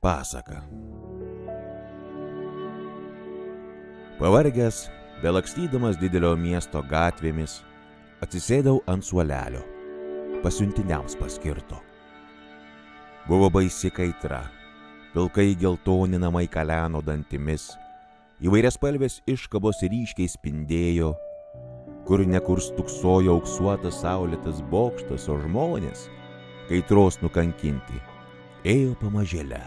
Pasaka. Pavargęs, belakstydamas didelio miesto gatvėmis, atsisėdau ant suolelio, pasiuntiniams paskirto. Buvo baisi kaitra, pilkai geltoni namai kaleno dantimis, įvairiaspalvės iškabos ryškiai spindėjo, kur nekur stuksojo auksuotas saulėtas bokštas, o žmonės, kaitros nukankinti, ėjo pamažėle,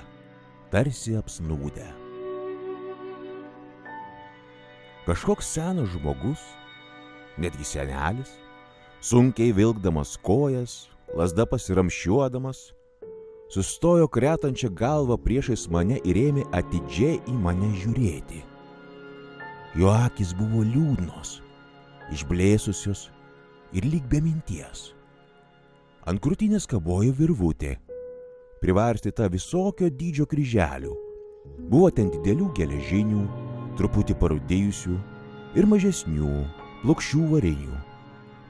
tarsi apsnūdę. Kažkoks senas žmogus, netgi senelis, sunkiai vilkdamas kojas, lazda pasiramšiuodamas, sustojo kretančią galvą priešais mane ir ėmė atidžiai į mane žiūrėti. Jo akys buvo liūdnos, išblėsusios ir lyg be minties. Ant krūtinės kabojo virvutė, privarstyta visokio dydžio kryželių. Buvo ten didelių geležinių, truputį parūdijusių ir mažesnių, plokščių varinių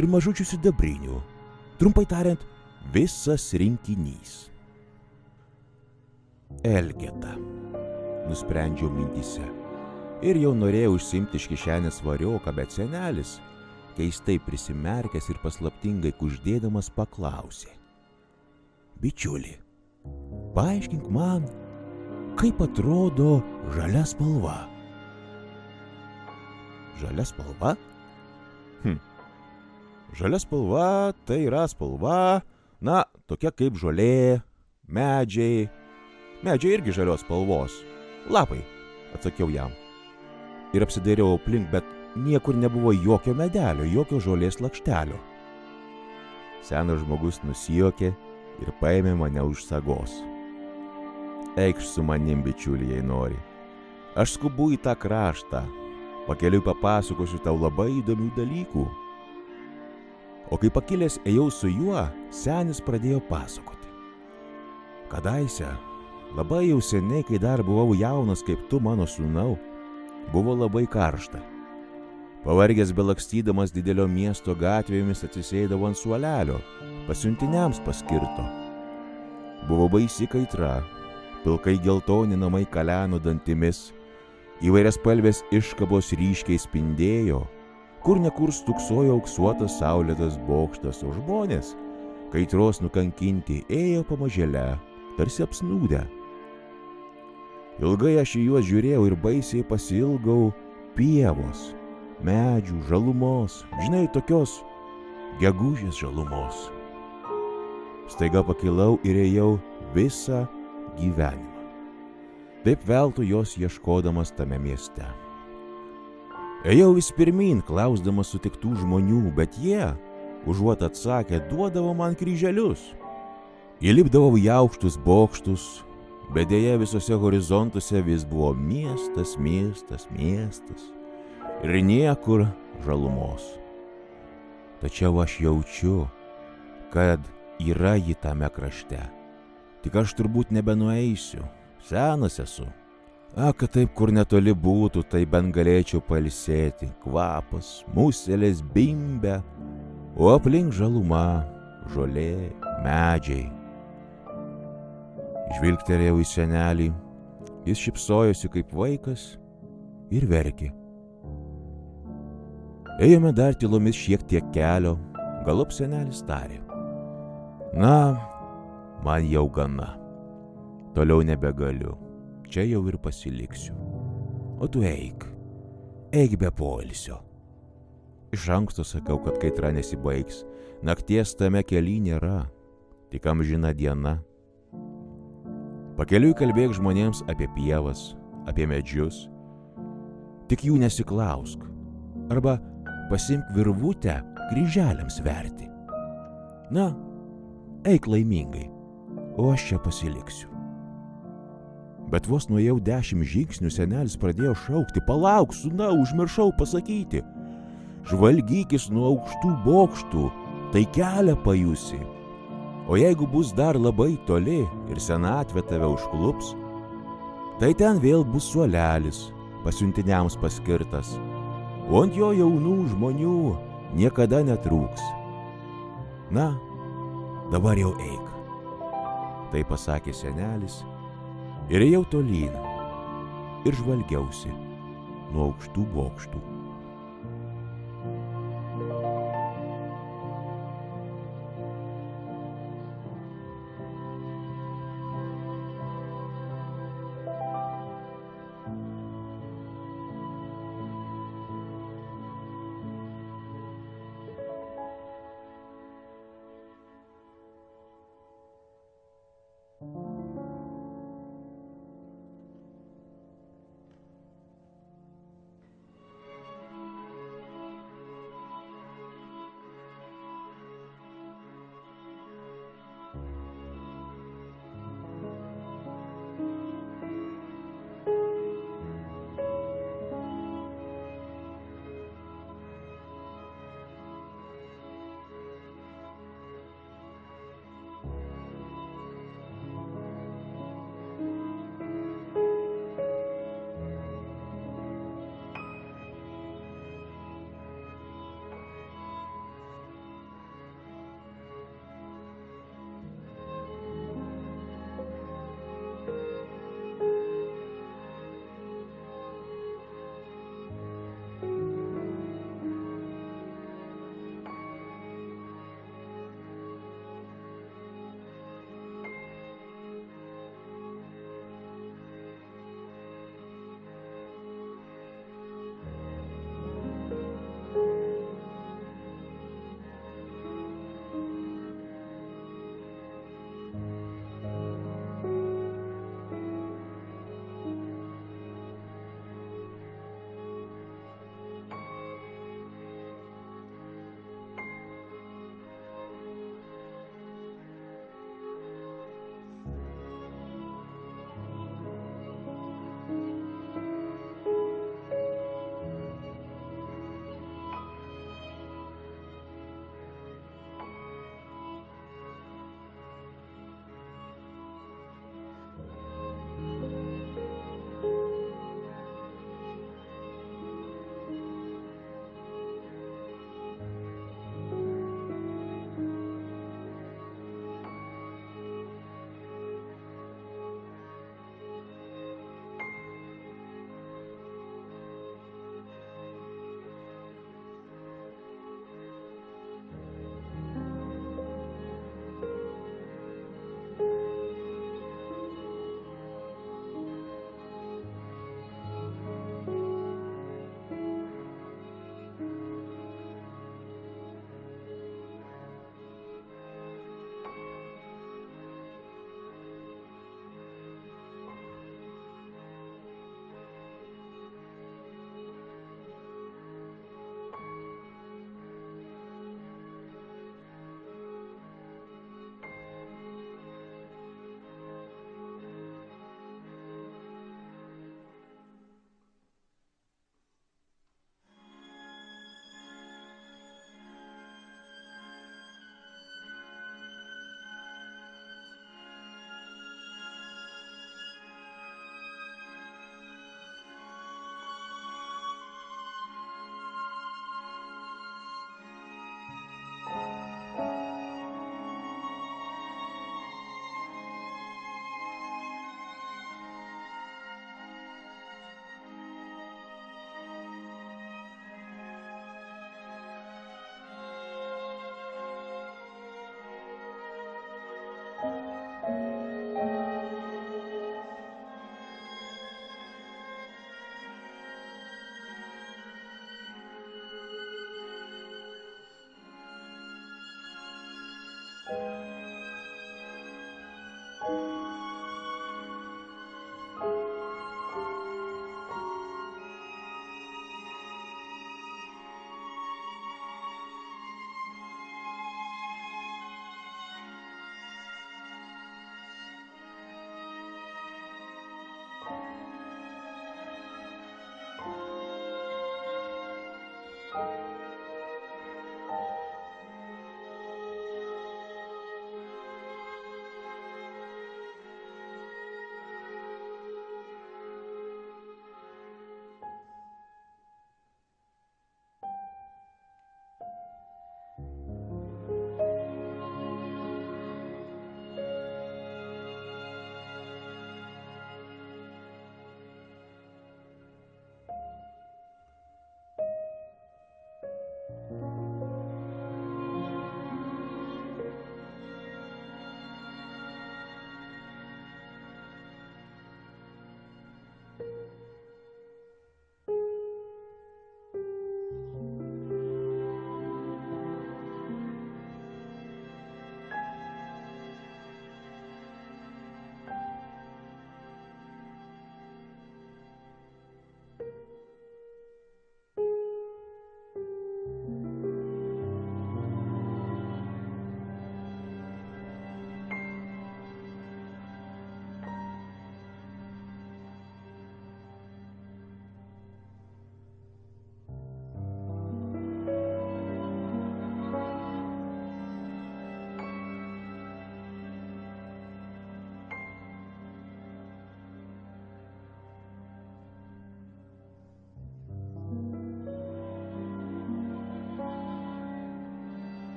ir mažučių sidabrinių. Trumpai tariant, visas rinkinys. Elgeta, nusprendžiau mintyse, ir jau norėjau išsiimti iš kišenės varioką, bet senelis, keistai prisimerkęs ir paslaptingai kuždėdamas, paklausė: bičiuli, paaiškink man, kaip atrodo žalia spalva. Žalia spalva? Žalia spalva tai yra spalva, tokia kaip žolė, medžiai. Medžiai irgi žalios spalvos. Lapai, atsakiau jam. Ir apsidairiau aplink, bet niekur nebuvo jokio medelio, jokio žolės lakštelio. Senas žmogus nusijuokė ir paėmė mane už sagos. Eikš su manim, bičiuli, jei nori. Aš skubu į tą kraštą. Pakeliui papasakosiu tau labai įdomių dalykų. O kai pakilęs ėjau su juo, senis pradėjo pasakoti. Kadaise, labai jau seniai, kai dar buvau jaunas kaip tu, mano sūnau, buvo labai karšta. Pavargęs belakstydamas didelio miesto gatvėmis atsisėdavo ant suolelio, pasiuntiniams paskirto. Buvo baisi kaitra, pilkai geltoni namai kaleno dantimis, įvairiaspalvės iškabos ryškiai spindėjo, kur nekur stuksojo auksuotas saulėtas bokštas, o žmonės, kaitros nukankinti, ėjo pamažėle, tarsi apsnūdę. Ilgai aš į juos žiūrėjau ir baisiai pasiilgau pievos, medžių, žalumos, žinai, tokios gegužės žalumos. Staiga pakilau ir ėjau visą gyvenimą. Taip veltui jos ieškodamas tame mieste. Ėjau vis pirmyn, klausdamas sutiktų žmonių, bet jie, užuot atsakę, duodavo man kryželius. Įlipdavau į aukštus bokštus, bet deja visose horizontuose vis buvo miestas, miestas, miestas ir niekur žalumos. Tačiau aš jaučiu, kad yra ji tame krašte. Tik aš turbūt nebenueisiu. Senas esu. Kad taip kur netoli būtų, tai bent galėčiau pailsėti. Kvapas, muselės bimbia, o aplink žaluma, žolė, medžiai. Žvilgtelėjau į senelį, jis šypsojosi kaip vaikas ir verkė. Ėjome dar tylomis šiek tiek kelio, galop senelis tarė: man jau gana. Toliau nebegaliu, čia jau ir pasiliksiu. O tu eik be poilsio. Iš anksto sakiau, kad kaitra nesibaigs, nakties tame kely nėra, tik amžina diena. Pakeliui kalbėk žmonėms apie pievas, apie medžius, tik jų nesiklausk, arba pasimk virvutę kryželiams verti. Eik laimingai, o aš čia pasiliksiu. Bet vos nuėjau 10 žingsnių, senelis pradėjo šaukti: palauk, sūnau, užmiršau pasakyti. Žvalgykis nuo aukštų bokštų, tai kelią pajusi. O jeigu bus dar labai toli ir senatvė tave užklups, tai ten vėl bus suolelis, pasiuntiniams paskirtas, o ant jo jaunų žmonių niekada netrūks. Dabar jau eik. Tai pasakė senelis Ir ėjau tolyn ir žvalgiausi nuo aukštų bokštų.